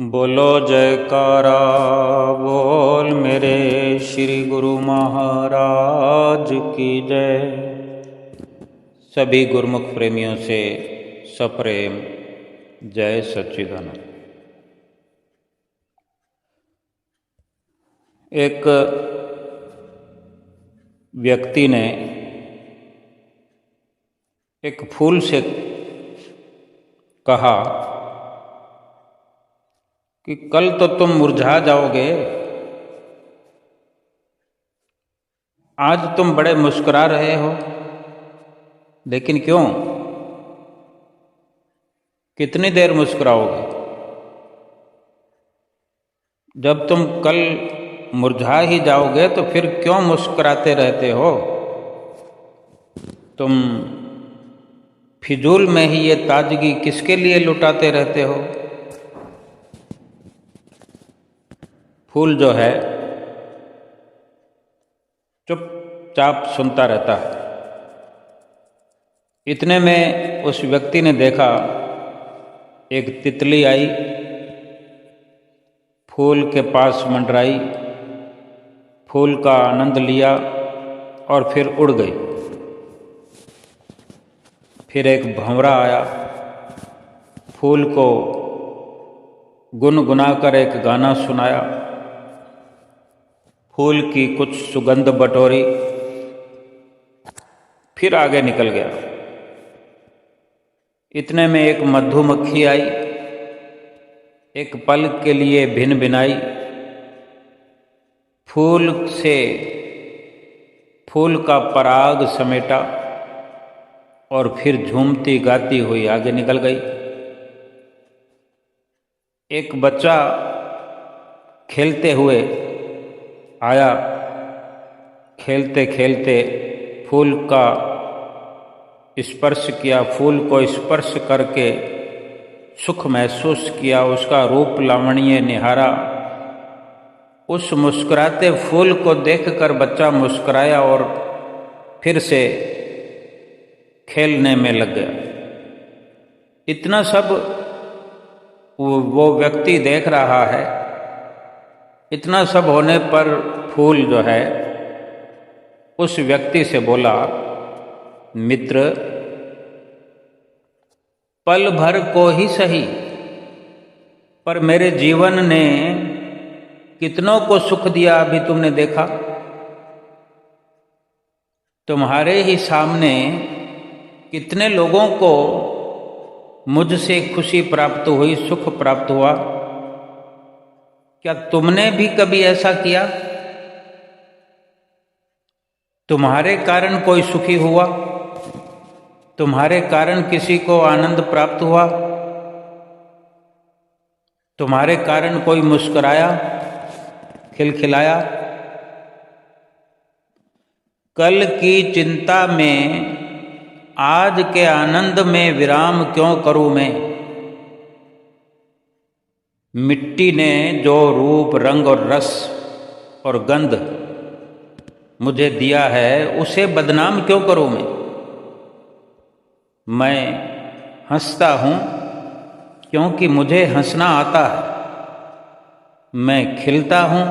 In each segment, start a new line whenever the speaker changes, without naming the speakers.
बोलो जयकारा बोल मेरे श्री गुरु महाराज की जय। सभी गुरुमुख प्रेमियों से सप्रेम जय सच्चिदानंद। एक व्यक्ति ने एक फूल से कहा कि कल तो तुम मुरझा जाओगे, आज तुम बड़े मुस्कुरा रहे हो, लेकिन क्यों? कितनी देर मुस्कुराओगे? जब तुम कल मुरझा ही जाओगे तो फिर क्यों मुस्कुराते रहते हो? तुम फिजूल में ही ये ताजगी किसके लिए लुटाते रहते हो? फूल जो है चुपचाप सुनता रहता है। इतने में उस व्यक्ति ने देखा एक तितली आई, फूल के पास मंडराई, फूल का आनंद लिया और फिर उड़ गई। फिर एक भंवरा आया, फूल को गुनगुनाकर एक गाना सुनाया, फूल की कुछ सुगंध बटोरी, फिर आगे निकल गया। इतने में एक मधुमक्खी आई, एक पल के लिए भिन भिनाई, फूल से फूल का पराग समेटा और फिर झूमती गाती हुई आगे निकल गई। एक बच्चा खेलते हुए आया, खेलते खेलते फूल का स्पर्श किया, फूल को स्पर्श करके सुख महसूस किया, उसका रूप लावण्य निहारा। उस मुस्कुराते फूल को देखकर बच्चा मुस्कुराया और फिर से खेलने में लग गया। इतना सब वो व्यक्ति देख रहा है। इतना सब होने पर फूल जो है उस व्यक्ति से बोला, मित्र, पल भर को ही सही, पर मेरे जीवन ने कितनों को सुख दिया अभी तुमने देखा। तुम्हारे ही सामने कितने लोगों को मुझसे खुशी प्राप्त हुई, सुख प्राप्त हुआ। क्या तुमने भी कभी ऐसा किया? तुम्हारे कारण कोई सुखी हुआ? तुम्हारे कारण किसी को आनंद प्राप्त हुआ? तुम्हारे कारण कोई मुस्कुराया, खिलखिलाया? कल की चिंता में आज के आनंद में विराम क्यों करूं मैं? मिट्टी ने जो रूप, रंग और रस और गंध मुझे दिया है, उसे बदनाम क्यों करूं मैं हंसता हूं क्योंकि मुझे हंसना आता है। मैं खिलता हूं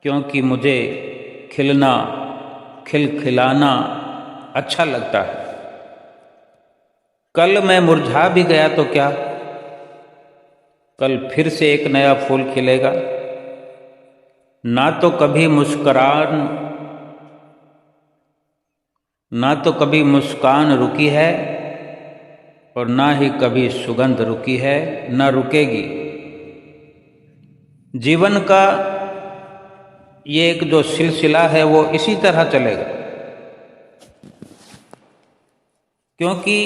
क्योंकि मुझे खिलना, खिलखिलाना अच्छा लगता है। कल मैं मुरझा भी गया तो क्या? कल फिर से एक नया फूल खिलेगा। ना तो कभी मुस्कान रुकी है और ना ही कभी सुगंध रुकी है, ना रुकेगी। जीवन का ये एक जो सिलसिला है वो इसी तरह चलेगा, क्योंकि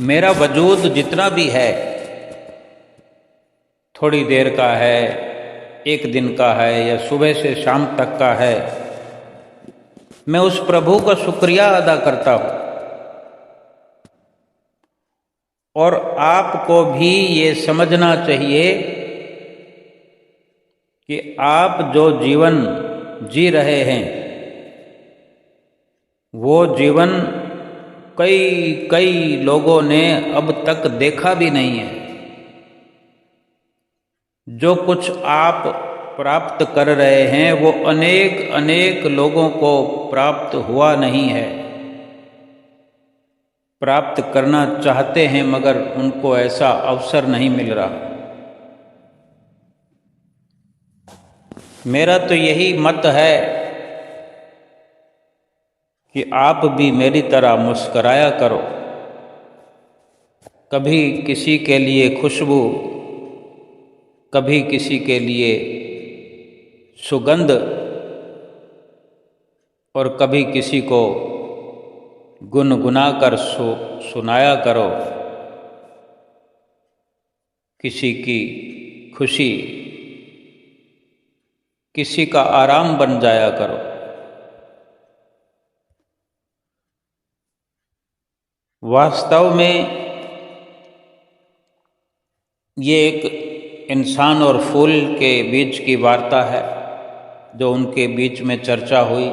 मेरा वजूद जितना भी है थोड़ी देर का है, एक दिन का है या सुबह से शाम तक का है। मैं उस प्रभु का शुक्रिया अदा करता हूँ। और आपको भी ये समझना चाहिए कि आप जो जीवन जी रहे हैं वो जीवन कई लोगों ने अब तक देखा भी नहीं है। जो कुछ आप प्राप्त कर रहे हैं वो अनेक अनेक लोगों को प्राप्त हुआ नहीं है। प्राप्त करना चाहते हैं मगर उनको ऐसा अवसर नहीं मिल रहा। मेरा तो यही मत है कि आप भी मेरी तरह मुस्कराया करो। कभी किसी के लिए खुशबू, कभी किसी के लिए सुगंध और कभी किसी को गुनगुना कर सुनाया करो। किसी की खुशी किसी का आराम बन जाया करो। वास्तव में ये एक इंसान और फूल के बीच की वार्ता है जो उनके बीच में चर्चा हुई।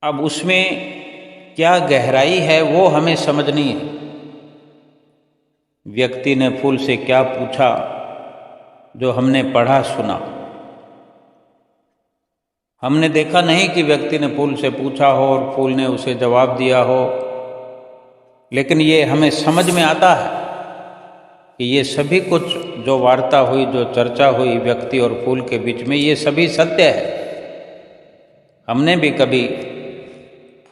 अब उसमें क्या गहराई है वो हमें समझनी है। व्यक्ति ने फूल से क्या पूछा जो हमने पढ़ा सुना। हमने देखा नहीं कि व्यक्ति ने फूल से पूछा हो और फूल ने उसे जवाब दिया हो, लेकिन ये हमें समझ में आता है कि ये सभी कुछ जो वार्ता हुई, जो चर्चा हुई व्यक्ति और फूल के बीच में, ये सभी सत्य है। हमने भी कभी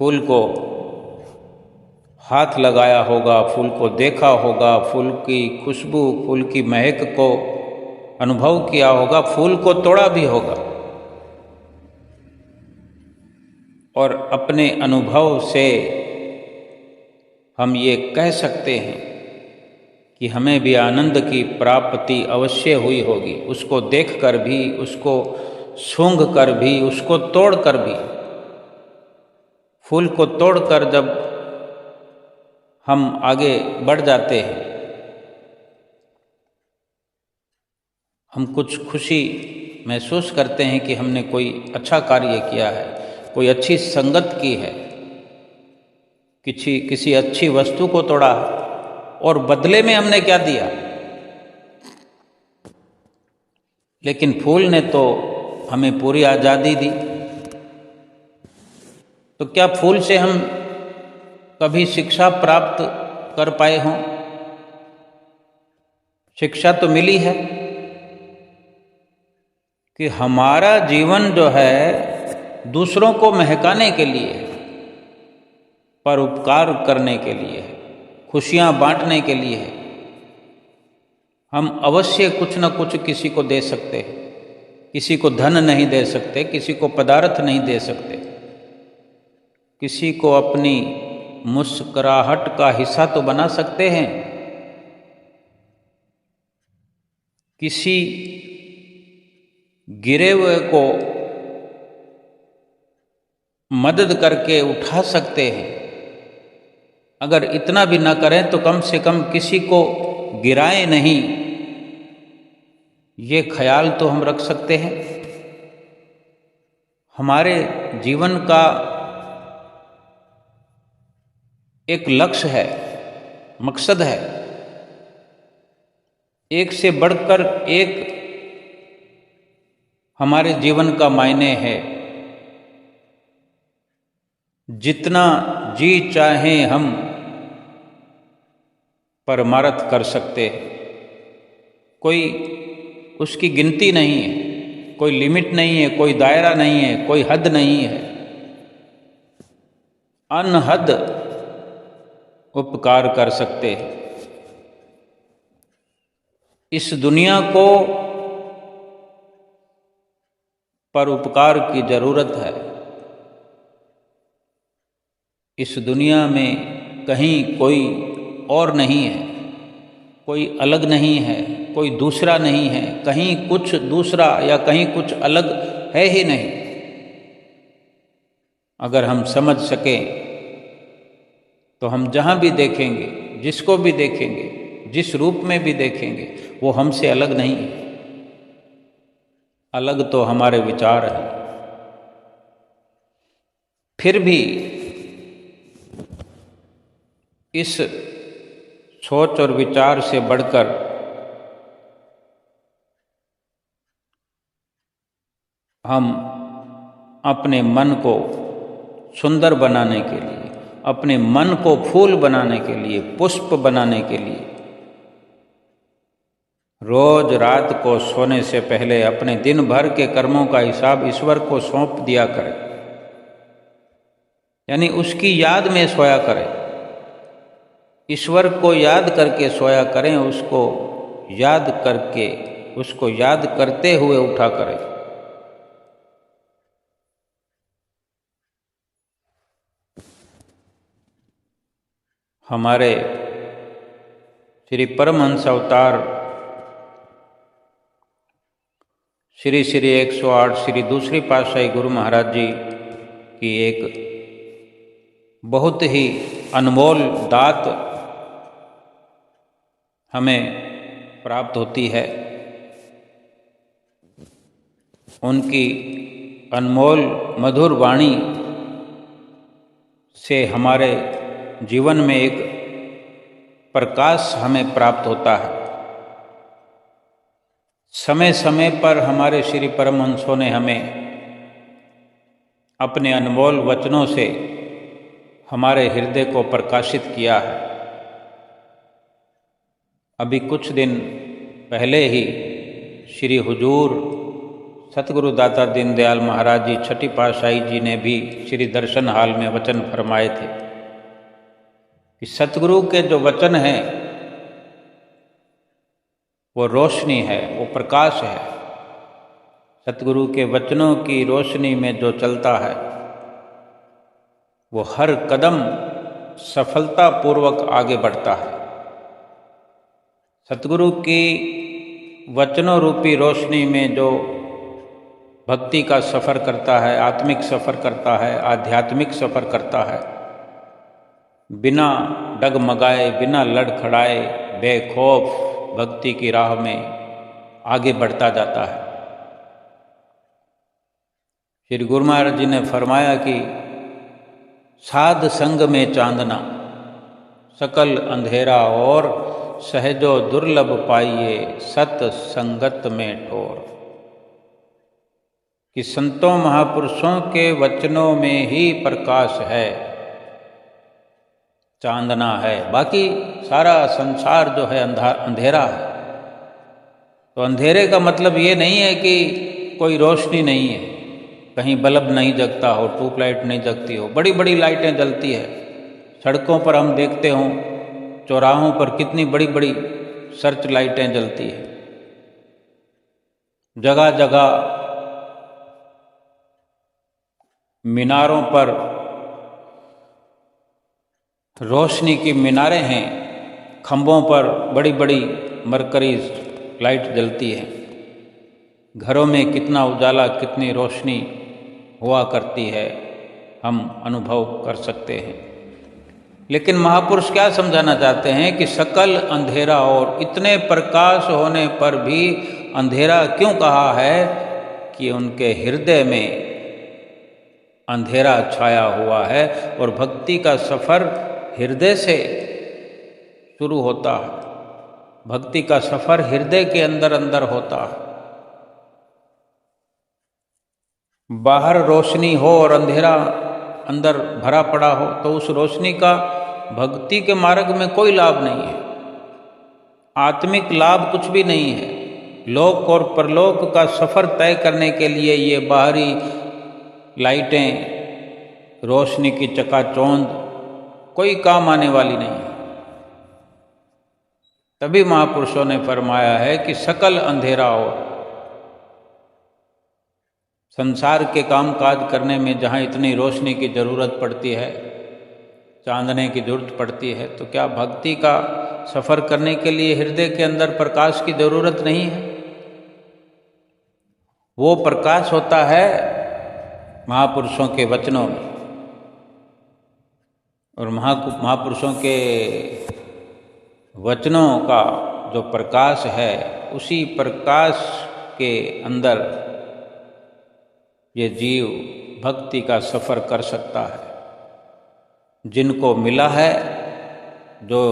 फूल को हाथ लगाया होगा, फूल को देखा होगा, फूल की खुशबू, फूल की महक को अनुभव किया होगा, फूल को तोड़ा भी होगा और अपने अनुभव से हम ये कह सकते हैं कि हमें भी आनंद की प्राप्ति अवश्य हुई होगी। उसको देखकर भी, उसको सूंघ कर भी, उसको तोड़ कर भी। फूल को तोड़कर जब हम आगे बढ़ जाते हैं, हम कुछ खुशी महसूस करते हैं कि हमने कोई अच्छा कार्य किया है, कोई अच्छी संगत की है, किसी अच्छी वस्तु को तोड़ा है और बदले में हमने क्या दिया। लेकिन फूल ने तो हमें पूरी आज़ादी दी। तो क्या फूल से हम कभी शिक्षा प्राप्त कर पाए हों? शिक्षा तो मिली है कि हमारा जीवन जो है दूसरों को महकाने के लिए है, परोपकार करने के लिए है, खुशियाँ बांटने के लिए है। हम अवश्य कुछ न कुछ किसी को दे सकते हैं। किसी को धन नहीं दे सकते, किसी को पदार्थ नहीं दे सकते, किसी को अपनी मुस्कुराहट का हिस्सा तो बना सकते हैं। किसी गिरे हुए को मदद करके उठा सकते हैं। अगर इतना भी ना करें तो कम से कम किसी को गिराए नहीं, ये ख्याल तो हम रख सकते हैं। हमारे जीवन का एक लक्ष्य है, मकसद है। एक से बढ़कर एक हमारे जीवन का मायने है। जितना जी चाहें हम परमार्थ कर सकते हैं। कोई उसकी गिनती नहीं है, कोई लिमिट नहीं है, कोई दायरा नहीं है, कोई हद नहीं है। अनहद उपकार कर सकते हैं। इस दुनिया को परोपकार की जरूरत है। इस दुनिया में कहीं कोई और नहीं है, कोई अलग नहीं है, कोई दूसरा नहीं है, कहीं कुछ दूसरा या कहीं कुछ अलग है ही नहीं। अगर हम समझ सकें तो हम जहाँ भी देखेंगे, जिसको भी देखेंगे, जिस रूप में भी देखेंगे, वो हमसे अलग नहीं है। अलग तो हमारे विचार हैं। फिर भी इस सोच और विचार से बढ़कर हम अपने मन को सुंदर बनाने के लिए, अपने मन को फूल बनाने के लिए, पुष्प बनाने के लिए रोज रात को सोने से पहले अपने दिन भर के कर्मों का हिसाब ईश्वर को सौंप दिया करें, यानी उसकी याद में सोया करें। ईश्वर को याद करके सोया करें, उसको याद करके, उसको याद करते हुए उठा करें। हमारे श्री परमहंस अवतार श्री श्री 108 श्री दूसरी पातशाही गुरु महाराज जी की एक बहुत ही अनमोल दात हमें प्राप्त होती है। उनकी अनमोल मधुर वाणी से हमारे जीवन में एक प्रकाश हमें प्राप्त होता है। समय समय पर हमारे श्री परमहंसों ने हमें अपने अनमोल वचनों से हमारे हृदय को प्रकाशित किया है। अभी कुछ दिन पहले ही श्री हुजूर सतगुरु दाता दीनदयाल महाराज जी छठी पातशाही जी ने भी श्री दर्शन हाल में वचन फरमाए थे कि सतगुरु के जो वचन हैं वो रोशनी है, वो प्रकाश है। सतगुरु के वचनों की रोशनी में जो चलता है वो हर कदम सफलतापूर्वक आगे बढ़ता है। सतगुरु की वचनों रूपी रोशनी में जो भक्ति का सफ़र करता है, आत्मिक सफ़र करता है, आध्यात्मिक सफ़र करता है, बिना डगमगाए, बिना लड़खड़ाए, बेखौफ भक्ति की राह में आगे बढ़ता जाता है। श्री गुरु महाराज जी ने फरमाया कि साध संग में चांदना, सकल अंधेरा और सहजो दुर्लभ पाइए, सत संगत में ठोर। कि संतों महापुरुषों के वचनों में ही प्रकाश है, चांदना है, बाकी सारा संसार जो है अंधेरा है। तो अंधेरे का मतलब ये नहीं है कि कोई रोशनी नहीं है, कहीं बल्ब नहीं जगता हो, ट्यूबलाइट नहीं जगती हो। बड़ी बड़ी लाइटें जलती है, सड़कों पर हम देखते हों, चौराहों पर कितनी बड़ी बड़ी सर्च लाइटें जलती है। जगह जगह मीनारों पर रोशनी की मीनारें हैं, खंभों पर बड़ी बड़ी मरकरी लाइट जलती है। घरों में कितना उजाला, कितनी रोशनी हुआ करती है, हम अनुभव कर सकते हैं। लेकिन महापुरुष क्या समझाना चाहते हैं कि सकल अंधेरा, और इतने प्रकाश होने पर भी अंधेरा क्यों कहा है? कि उनके हृदय में अंधेरा छाया हुआ है और भक्ति का सफ़र हृदय से शुरू होता है। भक्ति का सफ़र हृदय के अंदर अंदर होता है। बाहर रोशनी हो और अंधेरा अंदर भरा पड़ा हो तो उस रोशनी का भक्ति के मार्ग में कोई लाभ नहीं है, आत्मिक लाभ कुछ भी नहीं है। लोक और परलोक का सफ़र तय करने के लिए ये बाहरी लाइटें, रोशनी की चकाचौंध कोई काम आने वाली नहीं है। तभी महापुरुषों ने फरमाया है कि सकल अंधेरा हो। संसार के काम काज करने में जहाँ इतनी रोशनी की ज़रूरत पड़ती है, चांदने की ज़रूरत पड़ती है, तो क्या भक्ति का सफ़र करने के लिए हृदय के अंदर प्रकाश की ज़रूरत नहीं है? वो प्रकाश होता है महापुरुषों के वचनों में, और महापुरुषों के वचनों का जो प्रकाश है, उसी प्रकाश के अंदर ये जीव भक्ति का सफ़र कर सकता है। जिनको मिला है, जो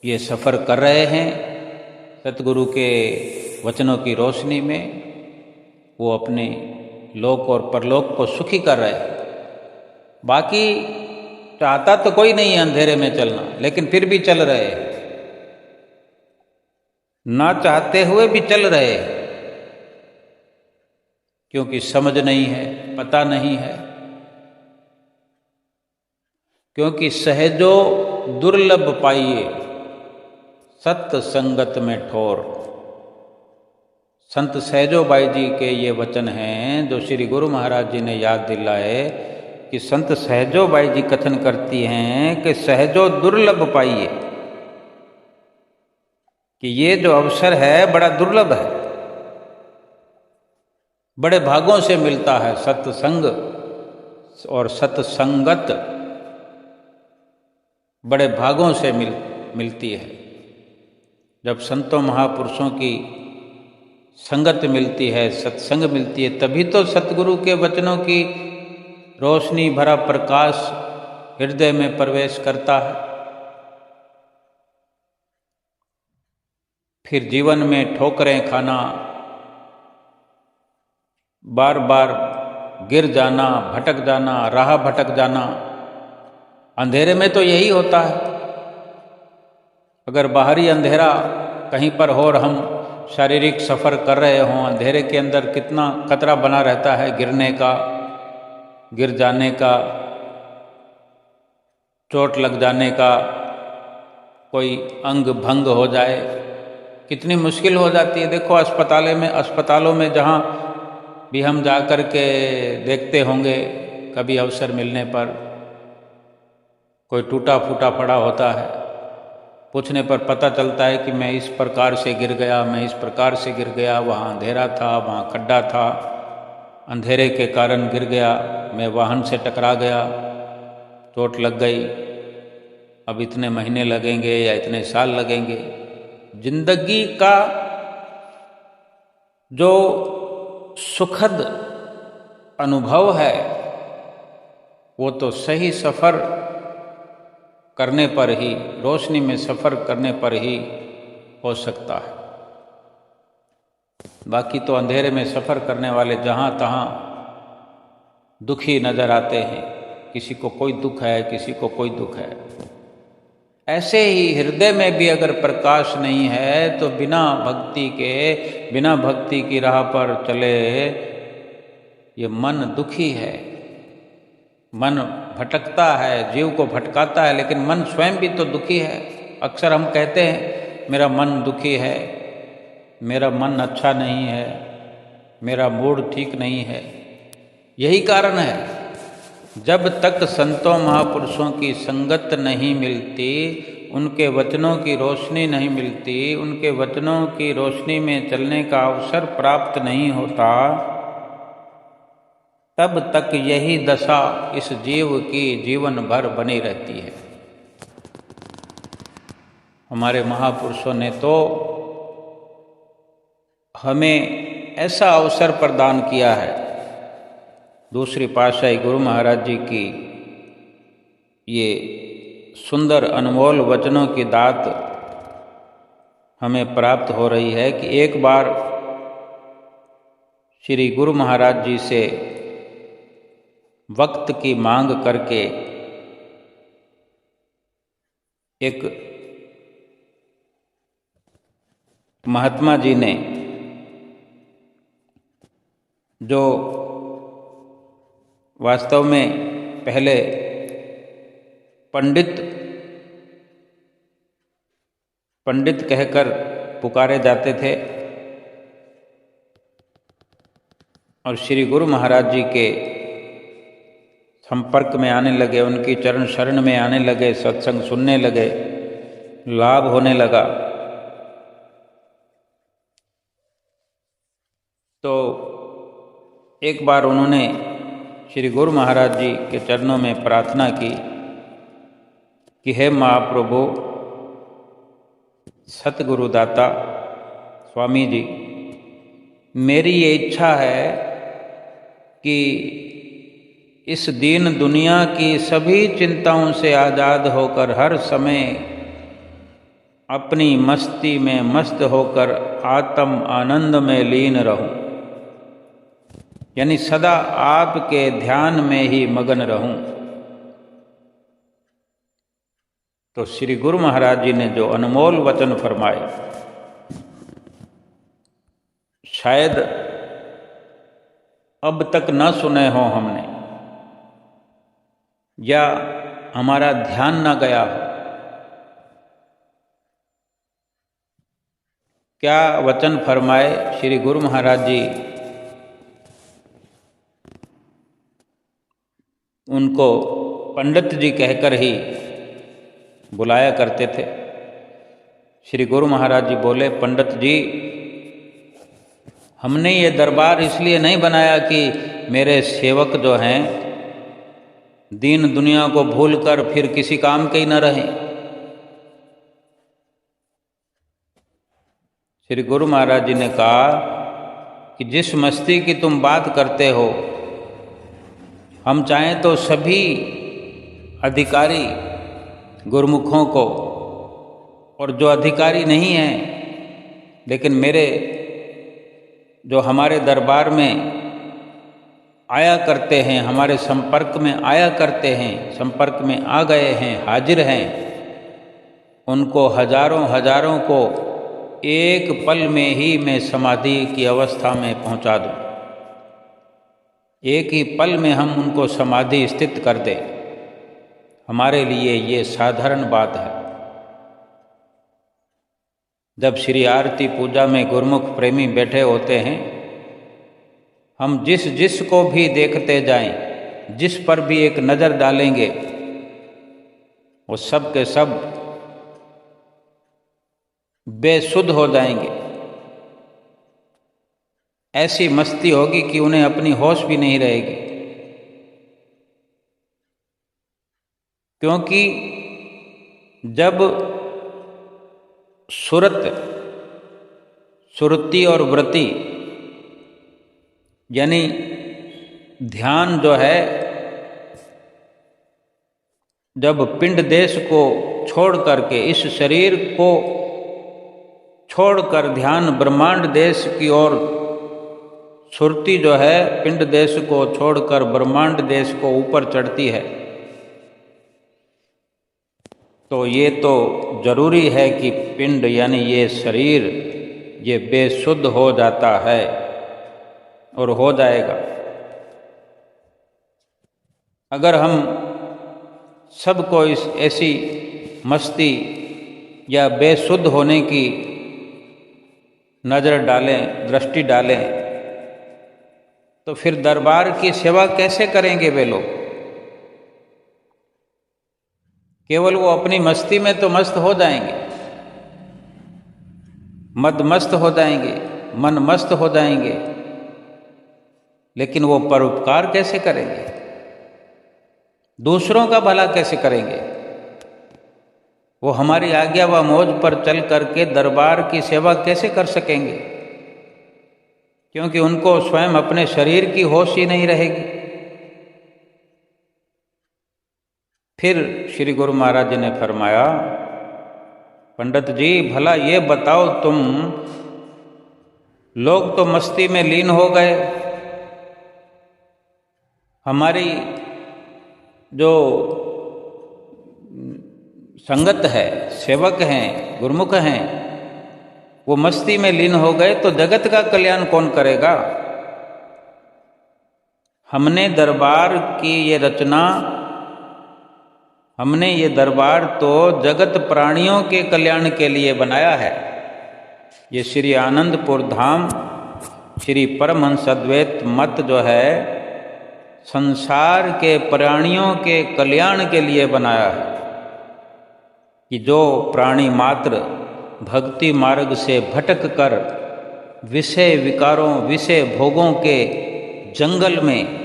ये सफ़र कर रहे हैं सतगुरु के वचनों की रोशनी में, वो अपने लोक और परलोक को सुखी कर रहे हैं। बाकी चाहता तो कोई नहीं है अंधेरे में चलना, लेकिन फिर भी चल रहे हैं, ना चाहते हुए भी चल रहे हैं, क्योंकि समझ नहीं है, पता नहीं है। क्योंकि सहजो दुर्लभ पाइए सत्य संगत में ठोर। संत सहजो बाई जी के ये वचन हैं जो श्री गुरु महाराज जी ने याद दिलाए कि संत सहजो बाई जी कथन करती हैं कि सहजो दुर्लभ पाइए, कि ये जो अवसर है बड़ा दुर्लभ है, बड़े भागों से मिलता है। सत्संग और सत्संगत बड़े भागों से मिलती है। जब संतों महापुरुषों की संगत मिलती है, सत्संग मिलती है, तभी तो सतगुरु के वचनों की रोशनी भरा प्रकाश हृदय में प्रवेश करता है। फिर जीवन में ठोकरें खाना, बार बार गिर जाना, भटक जाना, राह भटक जाना, अंधेरे में तो यही होता है। अगर बाहरी अंधेरा कहीं पर हो और हम शारीरिक सफ़र कर रहे हों, अंधेरे के अंदर कितना खतरा बना रहता है गिरने का, गिर जाने का, चोट लग जाने का, कोई अंग भंग हो जाए, कितनी मुश्किल हो जाती है। देखो अस्पतालों में जहाँ भी हम जा कर के देखते होंगे, कभी अवसर मिलने पर कोई टूटा फूटा पड़ा होता है, पूछने पर पता चलता है कि मैं इस प्रकार से गिर गया, मैं इस प्रकार से गिर गया, वहाँ अंधेरा था, वहाँ खड्डा था, अंधेरे के कारण गिर गया, मैं वाहन से टकरा गया, चोट लग गई, अब इतने महीने लगेंगे या इतने साल लगेंगे। जिंदगी का जो सुखद अनुभव है वो तो सही सफ़र करने पर ही, रोशनी में सफ़र करने पर ही हो सकता है। बाकी तो अंधेरे में सफ़र करने वाले जहाँ तहाँ दुखी नज़र आते हैं। किसी को कोई दुख है, किसी को कोई दुख है। ऐसे ही हृदय में भी अगर प्रकाश नहीं है तो बिना भक्ति की राह पर चले ये मन दुखी है, मन भटकता है, जीव को भटकाता है, लेकिन मन स्वयं भी तो दुखी है। अक्सर हम कहते हैं मेरा मन दुखी है, मेरा मन अच्छा नहीं है, मेरा मूड ठीक नहीं है। यही कारण है, जब तक संतों महापुरुषों की संगत नहीं मिलती, उनके वचनों की रोशनी नहीं मिलती, उनके वचनों की रोशनी में चलने का अवसर प्राप्त नहीं होता, तब तक यही दशा इस जीव की जीवन भर बनी रहती है। हमारे महापुरुषों ने तो हमें ऐसा अवसर प्रदान किया है। दूसरी पातशाही गुरु महाराज जी की ये सुंदर अनमोल वचनों की दात हमें प्राप्त हो रही है कि एक बार श्री गुरु महाराज जी से वक्त की मांग करके एक महात्मा जी ने, जो वास्तव में पहले पंडित कहकर पुकारे जाते थे और श्री गुरु महाराज जी के संपर्क में आने लगे, उनकी चरण शरण में आने लगे, सत्संग सुनने लगे, लाभ होने लगा, तो एक बार उन्होंने श्री गुरु महाराज जी के चरणों में प्रार्थना की कि हे महाप्रभु, सतगुरु दाता स्वामी जी, मेरी ये इच्छा है कि इस दीन दुनिया की सभी चिंताओं से आज़ाद होकर हर समय अपनी मस्ती में मस्त होकर आत्म आनंद में लीन रहूं। यानी सदा आपके ध्यान में ही मगन रहूं। तो श्री गुरु महाराज जी ने जो अनमोल वचन फरमाए, शायद अब तक न सुने हो हमने, या हमारा ध्यान न गया हो। क्या वचन फरमाए श्री गुरु महाराज जी। उनको पंडित जी कहकर ही बुलाया करते थे। श्री गुरु महाराज जी बोले, पंडित जी, हमने ये दरबार इसलिए नहीं बनाया कि मेरे सेवक जो हैं दीन दुनिया को भूलकर फिर किसी काम के ही न रहें। श्री गुरु महाराज जी ने कहा कि जिस मस्ती की तुम बात करते हो, हम चाहें तो सभी अधिकारी गुरुमुखों को, और जो अधिकारी नहीं हैं लेकिन मेरे जो हमारे दरबार में आया करते हैं, हमारे संपर्क में आया करते हैं, संपर्क में आ गए हैं, हाजिर हैं, उनको हजारों हजारों को एक पल में ही मैं समाधि की अवस्था में पहुंचा दूं। एक ही पल में हम उनको समाधि स्थित कर दें, हमारे लिए ये साधारण बात है। जब श्री आरती पूजा में गुरुमुख प्रेमी बैठे होते हैं, हम जिस जिस को भी देखते जाएं, जिस पर भी एक नज़र डालेंगे, वो सब के सब बेसुध हो जाएंगे। ऐसी मस्ती होगी कि उन्हें अपनी होश भी नहीं रहेगी। क्योंकि जब सुरति और वृत्ति यानी ध्यान जो है, जब पिंड देश को छोड़ करके, इस शरीर को छोड़कर ध्यान ब्रह्मांड देश की ओर, सुरति जो है पिंड देश को छोड़कर ब्रह्मांड देश को ऊपर चढ़ती है, तो ये तो जरूरी है कि पिंड यानी ये शरीर ये बेसुध हो जाता है और हो जाएगा। अगर हम सबको इस ऐसी मस्ती या बेसुध होने की नज़र डालें, दृष्टि डालें, तो फिर दरबार की सेवा कैसे करेंगे वे लोग। केवल वो अपनी मस्ती में तो मस्त हो जाएंगे, मदमस्त हो जाएंगे, मन मस्त हो जाएंगे, लेकिन वो परोपकार कैसे करेंगे, दूसरों का भला कैसे करेंगे। वो हमारी आज्ञा व मौज पर चल करके दरबार की सेवा कैसे कर सकेंगे, क्योंकि उनको स्वयं अपने शरीर की होश ही नहीं रहेगी। फिर श्री गुरु महाराज जी ने फरमाया, पंडित जी भला ये बताओ, तुम लोग तो मस्ती में लीन हो गए, हमारी जो संगत है, सेवक हैं, गुरुमुख हैं, वो मस्ती में लीन हो गए, तो जगत का कल्याण कौन करेगा। हमने दरबार की ये रचना, हमने ये दरबार तो जगत प्राणियों के कल्याण के लिए बनाया है। ये श्री आनंदपुर धाम, श्री परमहंस अद्वैत मत जो है, संसार के प्राणियों के कल्याण के लिए बनाया है कि जो प्राणी मात्र भक्ति मार्ग से भटक कर विषय विकारों, विषय भोगों के जंगल में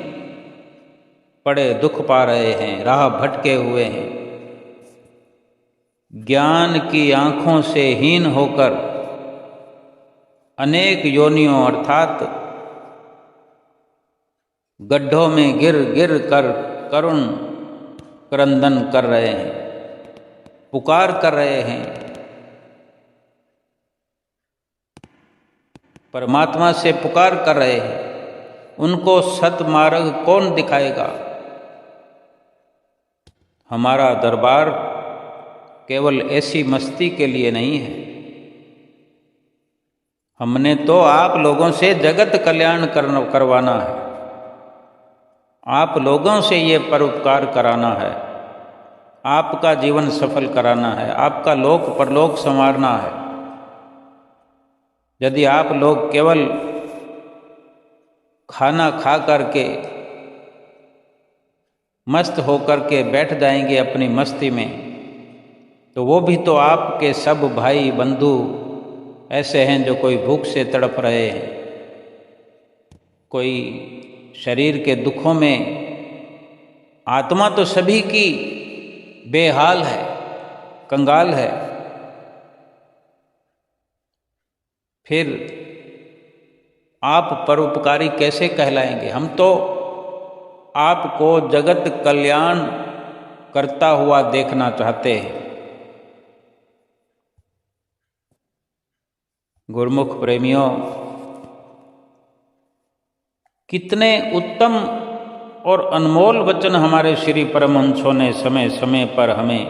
पड़े दुख पा रहे हैं, राह भटके हुए हैं, ज्ञान की आँखों से हीन होकर अनेक योनियों अर्थात गड्ढों में गिर गिर कर करुण क्रंदन कर रहे हैं, पुकार कर रहे हैं, परमात्मा से पुकार कर रहे हैं। उनको सतमार्ग कौन दिखाएगा। हमारा दरबार केवल ऐसी मस्ती के लिए नहीं है। हमने तो आप लोगों से जगत कल्याण करवाना है, आप लोगों से ये परोपकार कराना है, आपका जीवन सफल कराना है, आपका लोक परलोक संवारना है। यदि आप लोग केवल खाना खा करके मस्त होकर के बैठ जाएंगे अपनी मस्ती में, तो वो भी तो आपके सब भाई बंधु ऐसे हैं जो कोई भूख से तड़प रहे हैं, कोई शरीर के दुखों में। आत्मा तो सभी की बेहाल है, कंगाल है। फिर आप परोपकारी कैसे कहलाएंगे। हम तो आपको जगत कल्याण करता हुआ देखना चाहते हैं। गुरुमुख प्रेमियों, कितने उत्तम और अनमोल वचन हमारे श्री परमहंसों ने समय समय पर हमें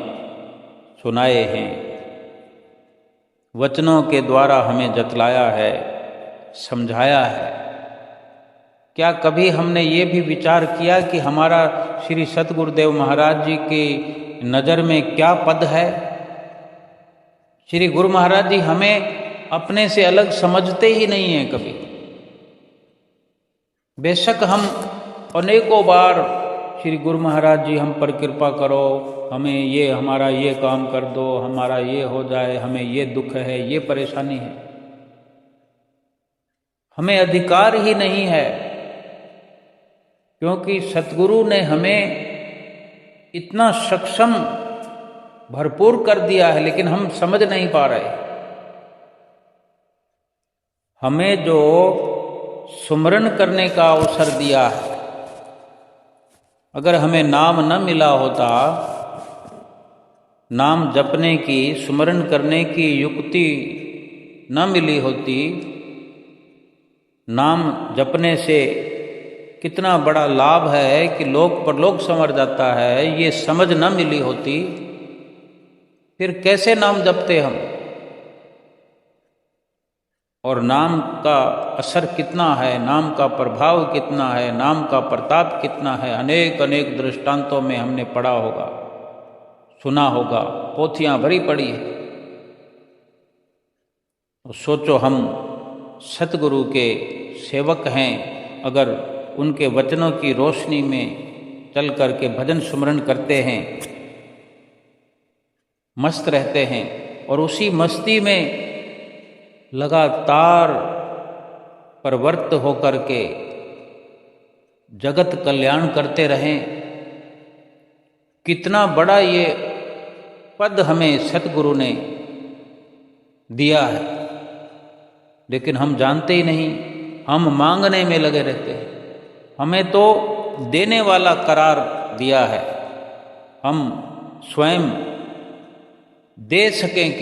सुनाए हैं। वचनों के द्वारा हमें जतलाया है, समझाया है। क्या कभी हमने ये भी विचार किया कि हमारा श्री सतगुरुदेव महाराज जी की नज़र में क्या पद है। श्री गुरु महाराज जी हमें अपने से अलग समझते ही नहीं हैं कभी। बेशक हम अनेकों बार श्री गुरु महाराज जी हम पर कृपा करो, हमें ये हमारा ये काम कर दो, हमारा ये हो जाए, हमें ये दुख है, ये परेशानी है। हमें अधिकार ही नहीं है, क्योंकि सतगुरु ने हमें इतना सक्षम भरपूर कर दिया है, लेकिन हम समझ नहीं पा रहे। हमें जो सुमरन करने का अवसर दिया है, अगर हमें नाम न मिला होता, नाम जपने की, सुमरन करने की युक्ति न मिली होती, नाम जपने से कितना बड़ा लाभ है कि लोक परलोक संवर जाता है, ये समझ न मिली होती, फिर कैसे नाम जपते हम। और नाम का असर कितना है, नाम का प्रभाव कितना है, नाम का प्रताप कितना है, अनेक अनेक दृष्टांतों में हमने पढ़ा होगा, सुना होगा, पोथियां भरी पड़ी है। तो सोचो, हम सतगुरु के सेवक हैं, अगर उनके वचनों की रोशनी में चल करके भजन सुमरन करते हैं, मस्त रहते हैं, और उसी मस्ती में लगातार प्रवृत्त होकर के जगत कल्याण करते रहें, कितना बड़ा ये पद हमें सतगुरु ने दिया है। लेकिन हम जानते ही नहीं, हम मांगने में लगे रहते हैं। हमें तो देने वाला करार दिया है, हम स्वयं दे सकें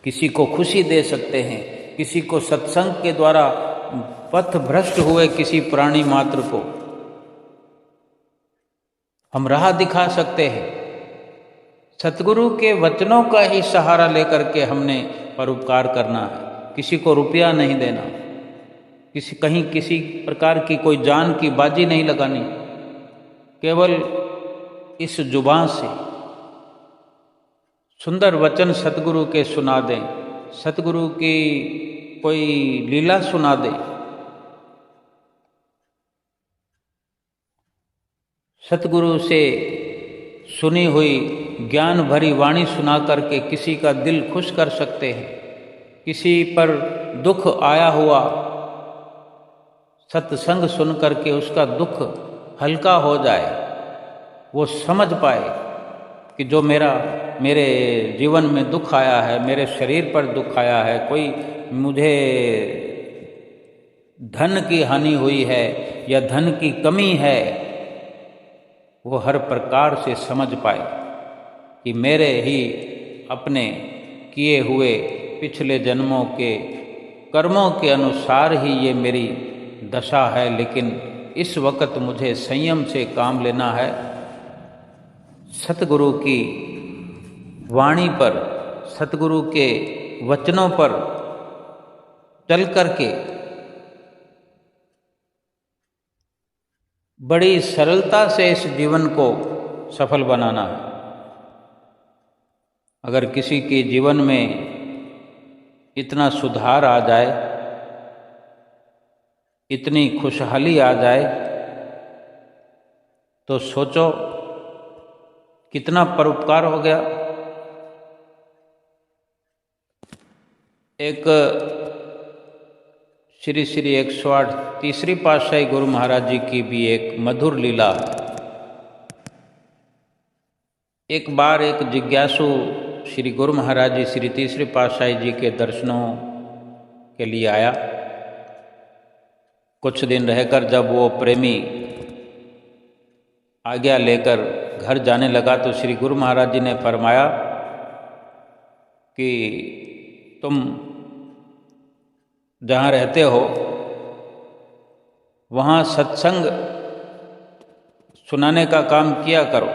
किसी को खुशी दे सकते हैं, किसी को सत्संग के द्वारा पथ भ्रष्ट हुए किसी प्राणी मात्र को हम राह दिखा सकते हैं। सतगुरु के वचनों का ही सहारा लेकर के हमने परोपकार करना है, किसी को रुपया नहीं देना, किसी प्रकार की कोई जान की बाजी नहीं लगानी। केवल इस जुबान से सुंदर वचन सतगुरु के सुना दें, सतगुरु की कोई लीला सुना दें, सतगुरु से सुनी हुई ज्ञान भरी वाणी सुना करके किसी का दिल खुश कर सकते हैं। किसी पर दुख आया हुआ सत्संग सुन करके उसका दुख हल्का हो जाए, वो समझ पाए कि जो मेरे जीवन में दुख आया है, मेरे शरीर पर दुख आया है, कोई मुझे धन की हानि हुई है या धन की कमी है, वो हर प्रकार से समझ पाए कि मेरे ही अपने किए हुए पिछले जन्मों के कर्मों के अनुसार ही ये मेरी दशा है, लेकिन इस वक्त मुझे संयम से काम लेना है। सतगुरु की वाणी पर, सतगुरु के वचनों पर चल करके बड़ी सरलता से इस जीवन को सफल बनाना है। अगर किसी के जीवन में इतना सुधार आ जाए, इतनी खुशहाली आ जाए, तो सोचो कितना परोपकार हो गया। एक श्री श्री 108 तीसरी पातशाही गुरु महाराज जी की भी एक मधुर लीला है। एक बार एक जिज्ञासु श्री गुरु महाराज जी श्री तीसरी पातशाही जी के दर्शनों के लिए आया। कुछ दिन रहकर जब वो प्रेमी आज्ञा लेकर घर जाने लगा तो श्री गुरु महाराज जी ने फरमाया कि तुम जहाँ रहते हो वहाँ सत्संग सुनाने का काम किया करो।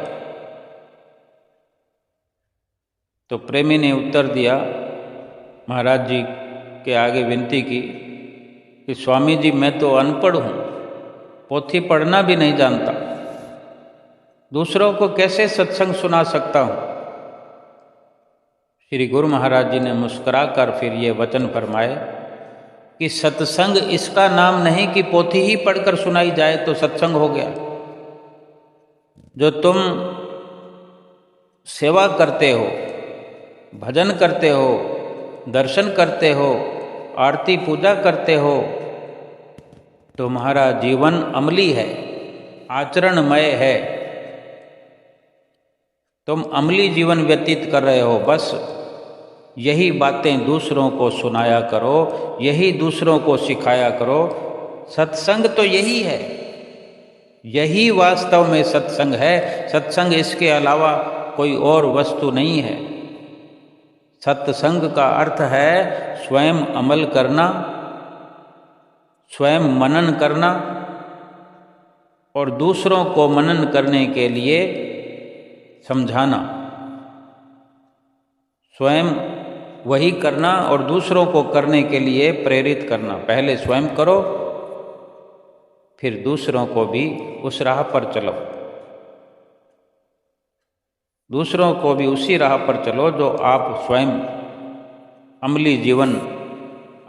तो प्रेमी ने उत्तर दिया, महाराज जी के आगे विनती की कि स्वामी जी मैं तो अनपढ़ हूँ, पोथी पढ़ना भी नहीं जानता, दूसरों को कैसे सत्संग सुना सकता हूँ। श्री गुरु महाराज जी ने मुस्कुराकर फिर ये वचन फरमाए कि सत्संग इसका नाम नहीं कि पोथी ही पढ़कर सुनाई जाए तो सत्संग हो गया। जो तुम सेवा करते हो, भजन करते हो, दर्शन करते हो, आरती पूजा करते हो, तुम्हारा जीवन अमली है, आचरणमय है। तुम अमली जीवन व्यतीत कर रहे हो। बस यही बातें दूसरों को सुनाया करो, यही दूसरों को सिखाया करो। सत्संग तो यही है, यही वास्तव में सत्संग है। सत्संग इसके अलावा कोई और वस्तु नहीं है। सत्संग का अर्थ है स्वयं अमल करना, स्वयं मनन करना और दूसरों को मनन करने के लिए समझाना। स्वयं वही करना और दूसरों को करने के लिए प्रेरित करना। पहले स्वयं करो, फिर दूसरों को भी उस राह पर चलो, दूसरों को भी उसी राह पर चलो जो आप स्वयं अमली जीवन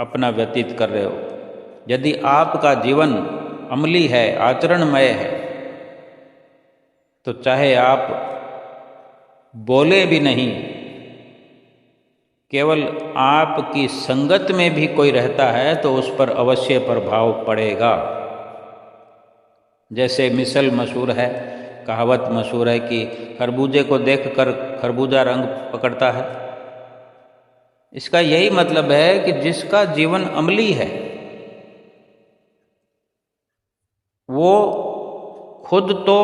अपना व्यतीत कर रहे हो। यदि आपका जीवन अमली है, आचरणमय है, तो चाहे आप बोले भी नहीं, केवल आपकी संगत में भी कोई रहता है तो उस पर अवश्य प्रभाव पड़ेगा। जैसे मिसल मशहूर है, कहावत मशहूर है कि खरबूजे को देखकर खरबूजा रंग पकड़ता है। इसका यही मतलब है कि जिसका जीवन अमली है वो खुद तो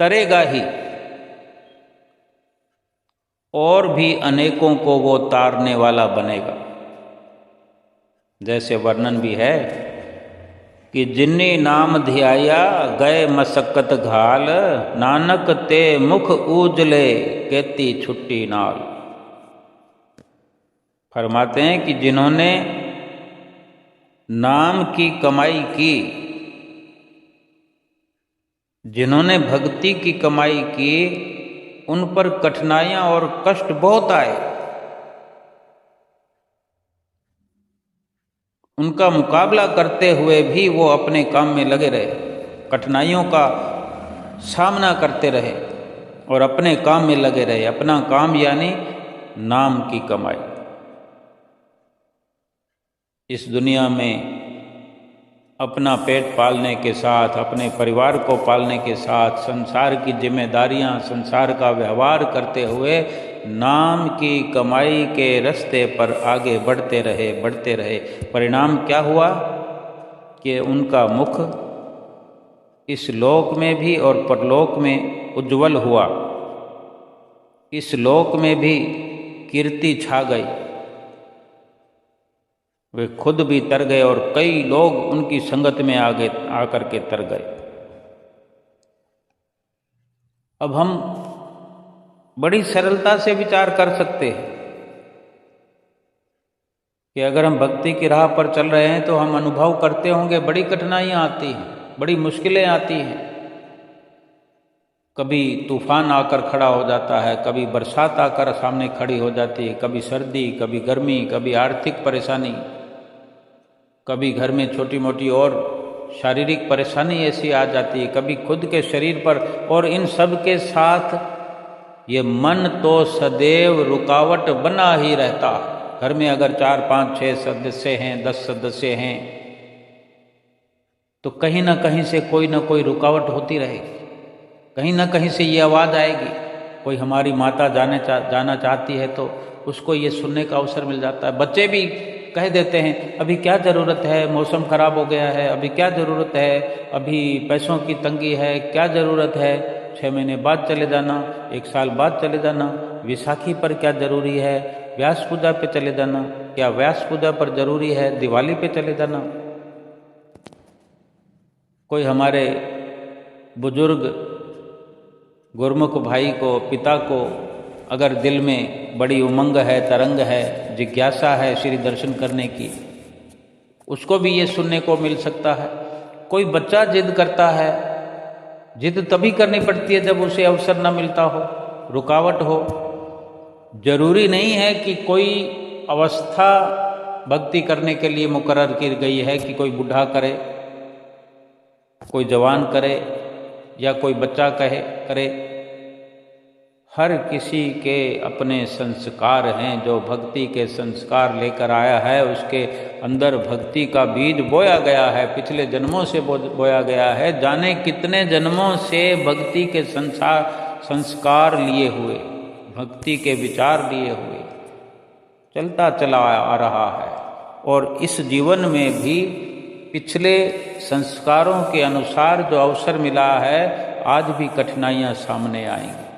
तरेगा ही और भी अनेकों को वो तारने वाला बनेगा। जैसे वर्णन भी है कि जिन्नी नाम धियाया गए मसक्कत घाल, नानक ते मुख उजले कहती छुट्टी नाल। फरमाते हैं कि जिन्होंने नाम की कमाई की, जिन्होंने भक्ति की कमाई की, उन पर कठिनाइयां और कष्ट बहुत आए। उनका मुकाबला करते हुए भी वो अपने काम में लगे रहे, कठिनाइयों का सामना करते रहे और अपने काम में लगे रहे। अपना काम यानी नाम की कमाई। इस दुनिया में अपना पेट पालने के साथ, अपने परिवार को पालने के साथ, संसार की जिम्मेदारियां, संसार का व्यवहार करते हुए नाम की कमाई के रास्ते पर आगे बढ़ते रहे। परिणाम क्या हुआ कि उनका मुख इस लोक में भी और परलोक में उज्जवल हुआ। इस लोक में भी कीर्ति छा गई वे खुद भी तर गए और कई लोग उनकी संगत में आगे आकर के तर गए। अब हम बड़ी सरलता से विचार कर सकते हैं कि अगर हम भक्ति की राह पर चल रहे हैं तो हम अनुभव करते होंगे बड़ी कठिनाइयां आती हैं, बड़ी मुश्किलें आती हैं। कभी तूफान आकर खड़ा हो जाता है, कभी बरसात आकर सामने खड़ी हो जाती है, कभी सर्दी, कभी गर्मी, कभी आर्थिक परेशानी, कभी घर में छोटी मोटी और शारीरिक परेशानी ऐसी आ जाती है, कभी खुद के शरीर पर। और इन सब के साथ ये मन तो सदैव रुकावट बना ही रहता है। घर में अगर 4, 5, 6 सदस्य हैं, 10 सदस्य हैं, तो कहीं ना कहीं से कोई ना कोई रुकावट होती रहेगी। कहीं ना कहीं से ये आवाज़ आएगी। कोई हमारी माता जाना चाहती है तो उसको ये सुनने का अवसर मिल जाता है। बच्चे भी कह देते हैं अभी क्या ज़रूरत है, मौसम ख़राब हो गया है, अभी क्या ज़रूरत है, अभी पैसों की तंगी है, क्या ज़रूरत है, 6 महीने बाद चले जाना, 1 साल बाद चले जाना, विसाखी पर क्या ज़रूरी है, व्यास पूजा पे चले जाना, क्या व्यास पूजा पर ज़रूरी है, दिवाली पे चले जाना। कोई हमारे बुजुर्ग गुरमुख भाई को, पिता को अगर दिल में बड़ी उमंग है, तरंग है, जिज्ञासा है श्री दर्शन करने की, उसको भी ये सुनने को मिल सकता है। कोई बच्चा जिद करता है, जिद तभी करनी पड़ती है जब उसे अवसर न मिलता हो, रुकावट हो। जरूरी नहीं है कि कोई अवस्था भक्ति करने के लिए मुकर्रर की गई है कि कोई बूढ़ा करे, कोई जवान करे या कोई बच्चा करे। हर किसी के अपने संस्कार हैं। जो भक्ति के संस्कार लेकर आया है उसके अंदर भक्ति का बीज बोया गया है, पिछले जन्मों से बोया गया है। जाने कितने जन्मों से भक्ति के संस्कार लिए हुए, भक्ति के विचार लिए हुए चलता चला आ रहा है। और इस जीवन में भी पिछले संस्कारों के अनुसार जो अवसर मिला है, आज भी कठिनाइयां सामने आएंगी।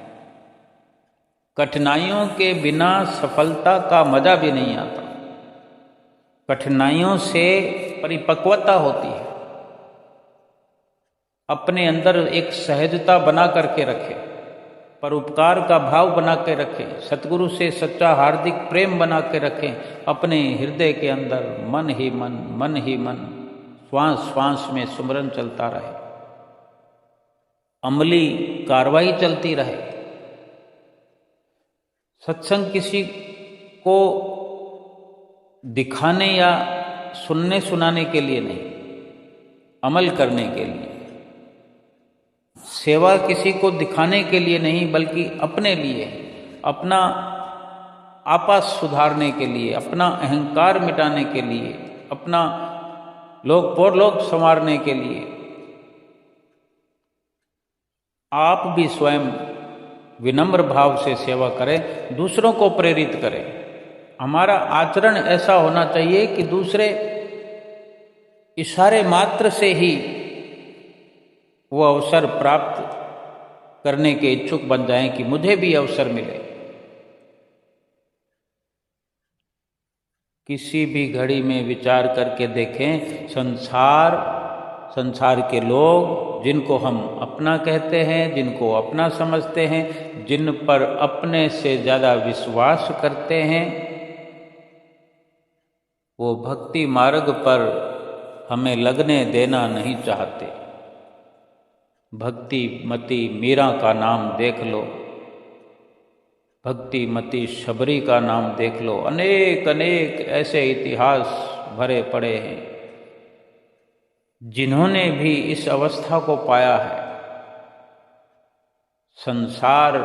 कठिनाइयों के बिना सफलता का मजा भी नहीं आता। कठिनाइयों से परिपक्वता होती है। अपने अंदर एक सहजता बना करके रखें, परोपकार का भाव बना के रखें, सतगुरु से सच्चा हार्दिक प्रेम बना के रखें। अपने हृदय के अंदर मन ही मन, श्वास श्वास में सुमरन चलता रहे, अमली कार्रवाई चलती रहे। सत्संग किसी को दिखाने या सुनने सुनाने के लिए नहीं, अमल करने के लिए। सेवा किसी को दिखाने के लिए नहीं, बल्कि अपने लिए, अपना आपा सुधारने के लिए, अपना अहंकार मिटाने के लिए, अपना परलोक संवारने के लिए। आप भी स्वयं विनम्र भाव से सेवा करें, दूसरों को प्रेरित करें। हमारा आचरण ऐसा होना चाहिए कि दूसरे इशारे मात्र से ही वो अवसर प्राप्त करने के इच्छुक बन जाएं कि मुझे भी अवसर मिले। किसी भी घड़ी में विचार करके देखें, संसार के लोग जिनको हम अपना कहते हैं, जिनको अपना समझते हैं, जिन पर अपने से ज़्यादा विश्वास करते हैं, वो भक्ति मार्ग पर हमें लगने देना नहीं चाहते। भक्ति मती मीरा का नाम देख लो, भक्ति मती शबरी का नाम देख लो। अनेक अनेक ऐसे इतिहास भरे पड़े हैं जिन्होंने भी इस अवस्था को पाया है। संसार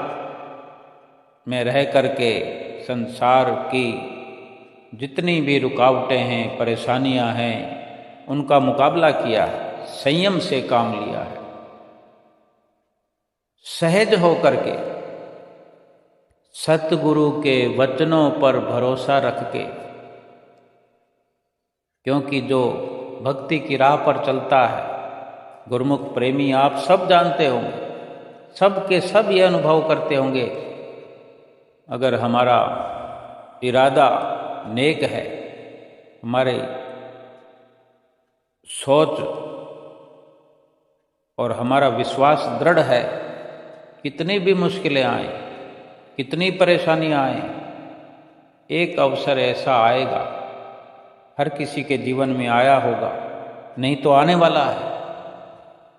में रह करके संसार की जितनी भी रुकावटें हैं, परेशानियां हैं, उनका मुकाबला किया है, संयम से काम लिया है, सहज होकर के सतगुरु के वचनों पर भरोसा रख के। क्योंकि जो भक्ति की राह पर चलता है, गुरुमुख प्रेमी आप सब जानते होंगे, सब के सब ये अनुभव करते होंगे, अगर हमारा इरादा नेक है हमारे सोच और हमारा विश्वास दृढ़ है, कितनी भी मुश्किलें आए, कितनी परेशानियां आए, एक अवसर ऐसा आएगा, हर किसी के जीवन में आया होगा, नहीं तो आने वाला है,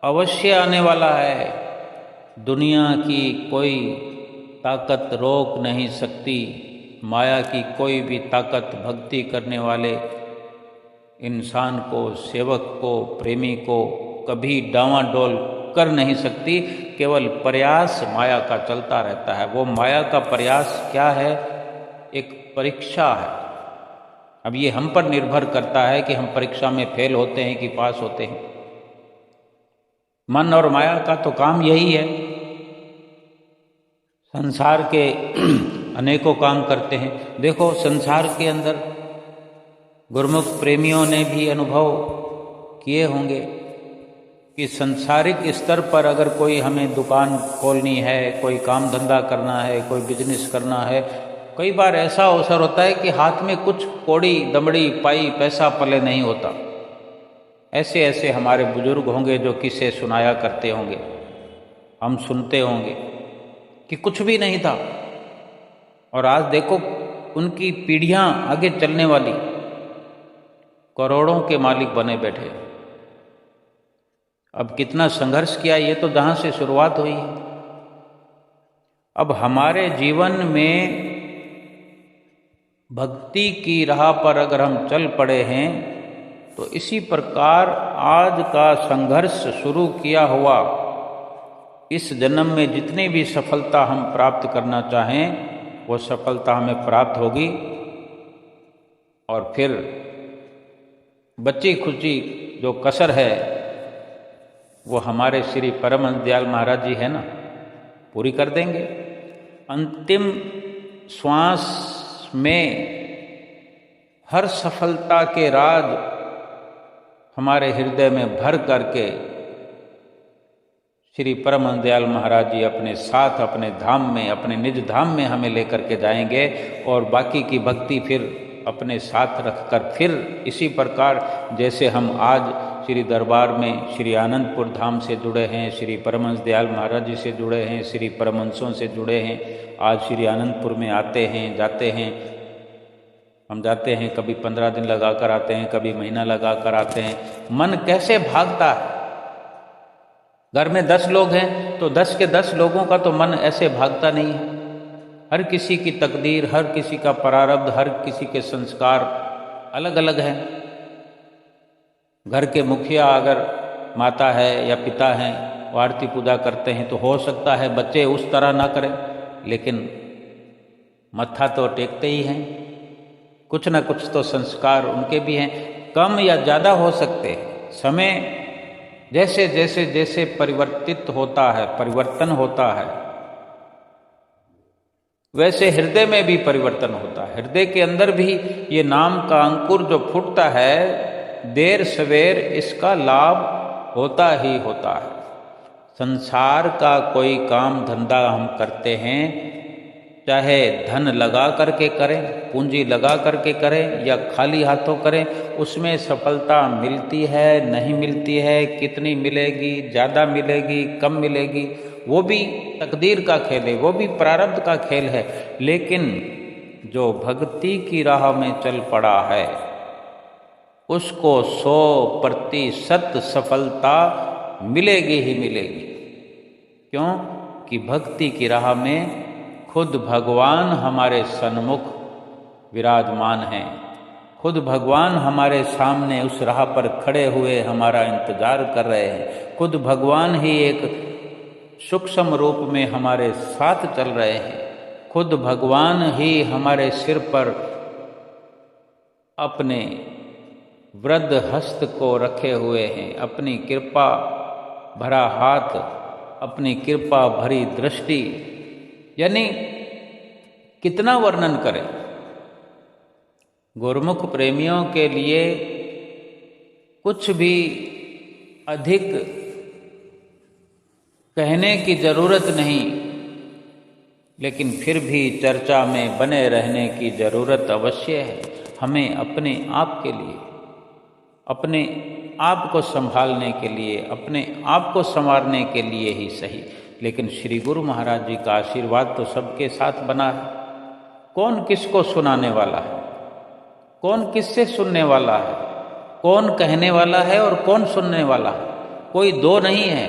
अवश्य आने वाला है। दुनिया की कोई ताकत रोक नहीं सकती, माया की कोई भी ताकत भक्ति करने वाले इंसान को, सेवक को, प्रेमी को कभी डांवाडोल कर नहीं सकती। केवल प्रयास माया का चलता रहता है। वो माया का प्रयास क्या है? एक परीक्षा है। अब ये हम पर निर्भर करता है कि हम परीक्षा में फेल होते हैं कि पास होते हैं। मन और माया का तो काम यही है। संसार के अनेकों काम करते हैं। देखो, संसार के अंदर गुरुमुख प्रेमियों ने भी अनुभव किए होंगे कि संसारिक स्तर पर अगर कोई हमें दुकान खोलनी है, कोई काम धंधा करना है, कोई बिजनेस करना है, कई बार ऐसा अवसर होता है कि हाथ में कुछ कौड़ी दमड़ी पाई पैसा पले नहीं होता। ऐसे ऐसे हमारे बुजुर्ग होंगे जो किस्से सुनाया करते होंगे, हम सुनते होंगे कि कुछ भी नहीं था और आज देखो उनकी पीढ़ियां आगे चलने वाली करोड़ों के मालिक बने बैठे। अब कितना संघर्ष किया, ये तो जहां से शुरुआत हुई है। अब हमारे जीवन में भक्ति की राह पर अगर हम चल पड़े हैं तो इसी प्रकार आज का संघर्ष शुरू किया हुआ, इस जन्म में जितनी भी सफलता हम प्राप्त करना चाहें वो सफलता हमें प्राप्त होगी। और फिर बची खुची जो कसर है वो हमारे श्री परमहंस दयाल महाराज जी है ना, पूरी कर देंगे। अंतिम श्वास में हर सफलता के राज हमारे हृदय में भर करके श्री परमहंस दयाल महाराज जी अपने साथ, अपने धाम में, अपने निज धाम में हमें लेकर के जाएंगे और बाकी की भक्ति फिर अपने साथ रखकर फिर इसी प्रकार जैसे हम आज श्री दरबार में श्री आनंदपुर धाम से जुड़े हैं, श्री परमहंस दयाल महाराज जी से जुड़े हैं, श्री परमहंसों से जुड़े हैं, आज श्री आनंदपुर में आते हैं, जाते हैं। हम जाते हैं, कभी 15 दिन लगा कर आते हैं, कभी महीना लगा कर आते हैं। मन कैसे भागता है। घर में 10 लोग हैं तो 10 के 10 लोगों का तो मन ऐसे भागता नहीं है। हर किसी की तकदीर, हर किसी का प्रारब्ध, हर किसी के संस्कार अलग अलग हैं। घर के मुखिया अगर माता है या पिता हैं, वो आरती पूजा करते हैं तो हो सकता है बच्चे उस तरह ना करें, लेकिन मत्था तो टेकते ही हैं। कुछ ना कुछ तो संस्कार उनके भी हैं, कम या ज़्यादा हो सकते हैं। समय जैसे जैसे जैसे परिवर्तित होता है, परिवर्तन होता है, वैसे हृदय में भी परिवर्तन होता है। हृदय के अंदर भी ये नाम का अंकुर जो फूटता है, देर सवेर इसका लाभ होता ही होता है। संसार का कोई काम धंधा हम करते हैं, चाहे धन लगा करके करें, पूंजी लगा करके करें या खाली हाथों करें, उसमें सफलता मिलती है नहीं मिलती है, कितनी मिलेगी, ज़्यादा मिलेगी, कम मिलेगी, वो भी तकदीर का खेल है, वो भी प्रारब्ध का खेल है। लेकिन जो भक्ति की राह में चल पड़ा है उसको 100% सफलता मिलेगी ही मिलेगी। क्यों? कि भक्ति की राह में खुद भगवान हमारे सन्मुख विराजमान हैं। खुद भगवान हमारे सामने उस राह पर खड़े हुए हमारा इंतजार कर रहे हैं। खुद भगवान ही एक सूक्ष्म रूप में हमारे साथ चल रहे हैं। खुद भगवान ही हमारे सिर पर अपने वृद्ध हस्त को रखे हुए हैं, अपनी कृपा भरा हाथ, अपनी कृपा भरी दृष्टि। यानी कितना वर्णन करें। गुरुमुख प्रेमियों के लिए कुछ भी अधिक कहने की जरूरत नहीं, लेकिन फिर भी चर्चा में बने रहने की जरूरत अवश्य है। हमें अपने आप के लिए, अपने आप को संभालने के लिए, अपने आप को संवारने के लिए ही सही, लेकिन श्री गुरु महाराज जी का आशीर्वाद तो सबके साथ बना है। कौन किसको सुनाने वाला है, कौन किससे सुनने वाला है, कौन कहने वाला है और कौन सुनने वाला है। कोई दो नहीं है,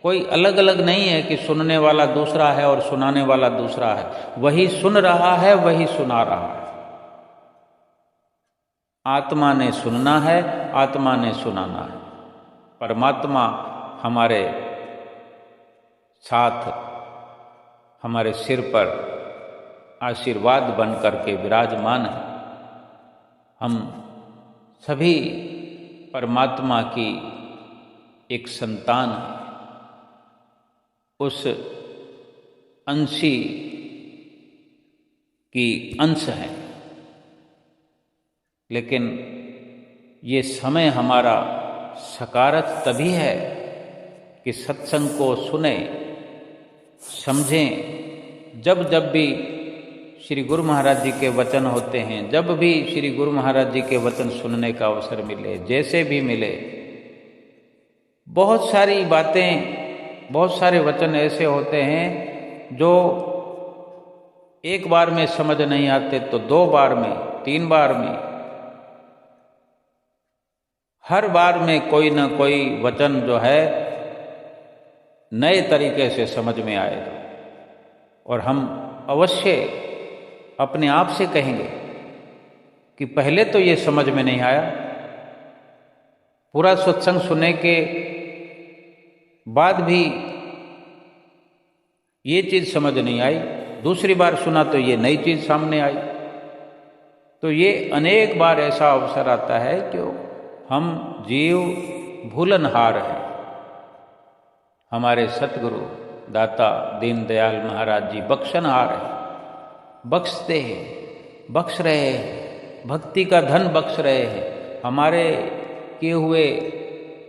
कोई अलग अलग नहीं है कि सुनने वाला दूसरा है और सुनाने वाला दूसरा है। वही सुन रहा है, वही सुना रहा है। आत्मा ने सुनना है, आत्मा ने सुनाना है। परमात्मा हमारे साथ, हमारे सिर पर आशीर्वाद बन करके विराजमान है। हम सभी परमात्मा की एक संतान है, उस अंशी की अंश है। लेकिन ये समय हमारा सकारत तभी है कि सत्संग को सुने, समझें। जब जब भी श्री गुरु महाराज जी के वचन होते हैं, जब भी श्री गुरु महाराज जी के वचन सुनने का अवसर मिले, जैसे भी मिले, बहुत सारी बातें, बहुत सारे वचन ऐसे होते हैं जो एक बार में समझ नहीं आते तो 2 बार में, 3 बार में, हर बार में कोई ना कोई वचन जो है नए तरीके से समझ में आएगा। और हम अवश्य अपने आप से कहेंगे कि पहले तो ये समझ में नहीं आया, पूरा सत्संग सुनने के बाद भी ये चीज़ समझ नहीं आई, दूसरी बार सुना तो ये नई चीज़ सामने आई। तो ये अनेक बार ऐसा अवसर आता है कि हम जीव भूलनहार हैं। हमारे सतगुरु दाता दीनदयाल महाराज जी बख्शनहार हैं, बख्शते हैं, बख्श रहे हैं, भक्ति का धन बख्श रहे हैं, हमारे किए हुए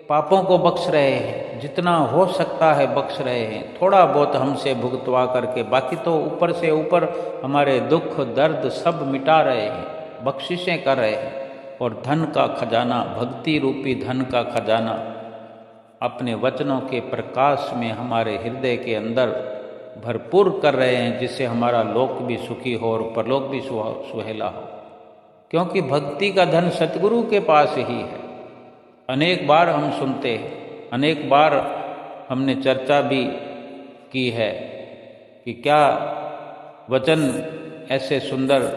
पापों को बख्श रहे हैं, जितना हो सकता है बख्श रहे हैं। थोड़ा बहुत हमसे भुगतवा करके, बाकी तो ऊपर से ऊपर हमारे दुख दर्द सब मिटा रहे हैं, बख्शिशें कर रहे हैं। और धन का खजाना, भक्ति रूपी धन का खजाना अपने वचनों के प्रकाश में हमारे हृदय के अंदर भरपूर कर रहे हैं, जिससे हमारा लोक भी सुखी हो और परलोक भी सुहेला हो। क्योंकि भक्ति का धन सतगुरु के पास ही है। अनेक बार हम सुनते हैं, अनेक बार हमने चर्चा भी की है कि क्या वचन ऐसे सुंदर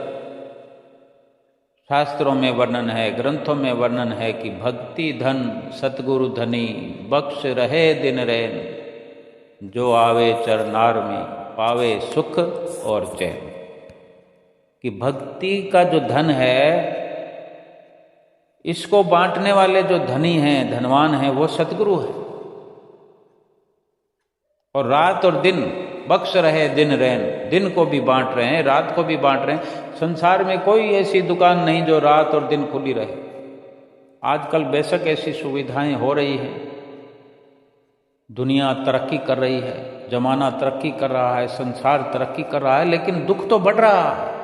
शास्त्रों में वर्णन है, ग्रंथों में वर्णन है कि भक्ति धन सतगुरु धनी, बख्श रहे दिन रैन, जो आवे चरनार में पावे सुख और चैन। कि भक्ति का जो धन है, इसको बांटने वाले जो धनी हैं, धनवान हैं, वो सतगुरु है। और रात और दिन बख्श रहे दिन रैन, दिन को भी बांट रहे हैं, रात को भी बांट रहे हैं। संसार में कोई ऐसी दुकान नहीं जो रात और दिन खुली रहे। आजकल बेशक ऐसी सुविधाएं हो रही हैं, दुनिया तरक्की कर रही है, जमाना तरक्की कर रहा है, संसार तरक्की कर रहा है, लेकिन दुख तो बढ़ रहा है।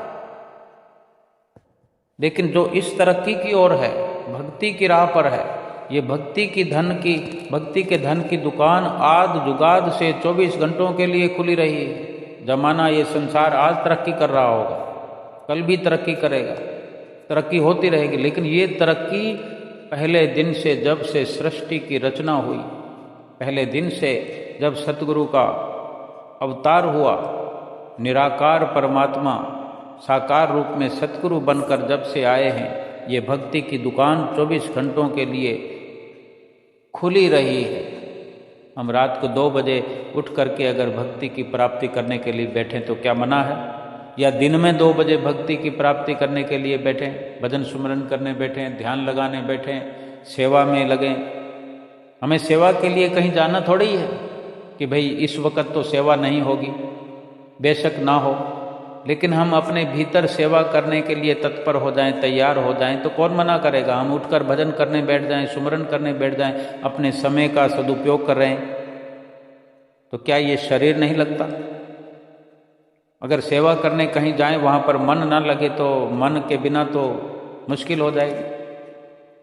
लेकिन जो इस तरक्की की ओर है, भक्ति की राह पर है, ये भक्ति के धन की दुकान आद जुगाद से 24 घंटों के लिए खुली रही है। जमाना, ये संसार आज तरक्की कर रहा होगा, कल भी तरक्की करेगा, तरक्की होती रहेगी। लेकिन ये तरक्की पहले दिन से, जब से सृष्टि की रचना हुई, पहले दिन से जब सतगुरु का अवतार हुआ, निराकार परमात्मा साकार रूप में सतगुरु बनकर जब से आए हैं, ये भक्ति की दुकान 24 घंटों के लिए खुली रही है। हम रात को 2 बजे उठ करके अगर भक्ति की प्राप्ति करने के लिए बैठें तो क्या मना है? या दिन में 2 बजे भक्ति की प्राप्ति करने के लिए बैठें, भजन सुमरन करने बैठें, ध्यान लगाने बैठें, सेवा में लगें। हमें सेवा के लिए कहीं जाना थोड़ी है कि भाई इस वक्त तो सेवा नहीं होगी, बेशक ना हो, लेकिन हम अपने भीतर सेवा करने के लिए तत्पर हो जाएं, तैयार हो जाएं, तो कौन मना करेगा? हम उठकर भजन करने बैठ जाएं, सुमरन करने बैठ जाएं, अपने समय का सदुपयोग कर रहे हैं, तो क्या ये शरीर नहीं लगता? अगर सेवा करने कहीं जाएं, वहाँ पर मन ना लगे तो मन के बिना तो मुश्किल हो जाएगी।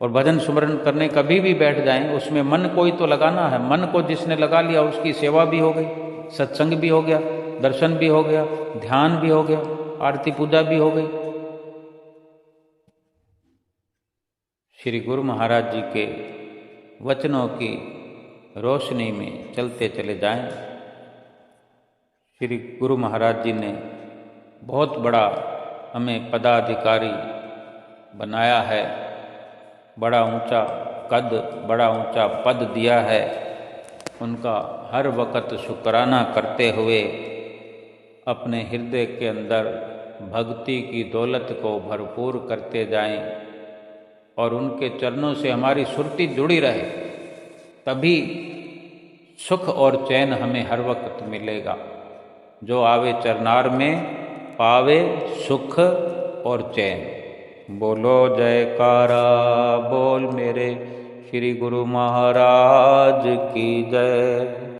और भजन सुमरन करने कभी भी बैठ जाएं, उसमें मन कोई तो लगाना है। मन को जिसने लगा लिया उसकी सेवा भी हो गई, सत्संग भी हो गया, दर्शन भी हो गया, ध्यान भी हो गया, आरती पूजा भी हो गई। श्री गुरु महाराज जी के वचनों की रोशनी में चलते चले जाएं। श्री गुरु महाराज जी ने बहुत बड़ा हमें पदाधिकारी बनाया है, बड़ा ऊंचा कद, बड़ा ऊंचा पद दिया है। उनका हर वक्त शुक्राना करते हुए अपने हृदय के अंदर भक्ति की दौलत को भरपूर करते जाएं और उनके चरणों से हमारी सुरती जुड़ी रहे, तभी सुख और चैन हमें हर वक्त मिलेगा। जो आवे चरनार में पावे सुख और चैन। बोलो जयकारा बोल मेरे श्री गुरु महाराज की जय।